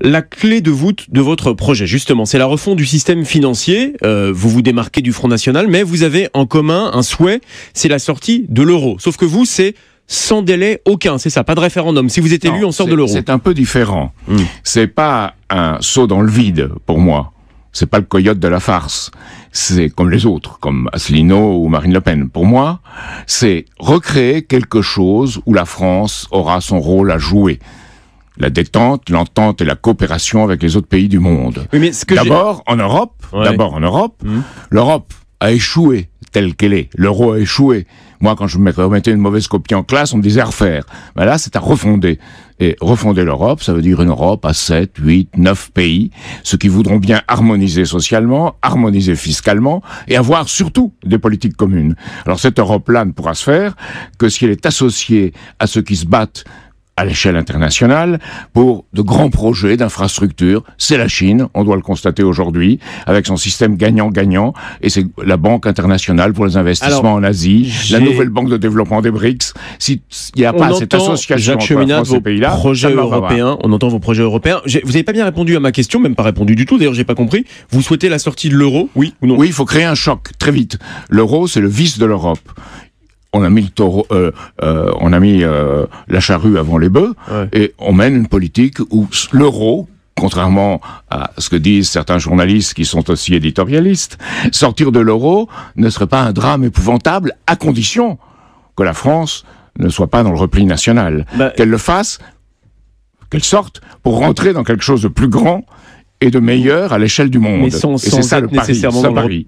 La clé de voûte de votre projet, justement, c'est la refonte du système financier. Vous vous démarquez du Front National, mais vous avez en commun un souhait, c'est la sortie de l'euro. Sauf que vous, c'est sans délai aucun, c'est ça, pas de référendum. Si vous êtes élu, on sort de l'euro. C'est un peu différent. C'est pas un saut dans le vide, pour moi. C'est pas le coyote de la farce. C'est comme les autres, comme Asselineau ou Marine Le Pen. Pour moi, c'est recréer quelque chose où la France aura son rôle à jouer. La détente, l'entente et la coopération avec les autres pays du monde. Oui, mais d'abord en Europe, l'Europe a échoué telle qu'elle est. L'euro a échoué. Moi, quand je me remettais une mauvaise copie en classe, on me disait à refaire. Ben là, c'est à refonder. Et refonder l'Europe, ça veut dire une Europe à 7, 8, 9 pays, ceux qui voudront bien harmoniser socialement, harmoniser fiscalement, et avoir surtout des politiques communes. Alors cette Europe-là ne pourra se faire que si elle est associée à ceux qui se battent à l'échelle internationale pour de grands projets d'infrastructures. C'est la Chine, on doit le constater aujourd'hui, avec son système gagnant-gagnant, et c'est la Banque internationale pour les investissements en Asie, la nouvelle banque de développement des BRICS. S'il n'y a pas cette association entre la France et ces pays-là, on entend vos projets européens. Vous n'avez pas bien répondu à ma question, même pas répondu du tout, d'ailleurs j'ai pas compris. Vous souhaitez la sortie de l'euro, oui ou non? Oui, il faut créer un choc, très vite. L'euro, c'est le vice de l'Europe. On a mis le taureau, la charrue avant les bœufs, et on mène une politique où l'euro, contrairement à ce que disent certains journalistes qui sont aussi éditorialistes, sortir de l'euro ne serait pas un drame épouvantable, à condition que la France ne soit pas dans le repli national. Qu'elle le fasse, qu'elle sorte pour rentrer dans quelque chose de plus grand et de meilleur à l'échelle du monde. Mais sans et c'est ça le pari.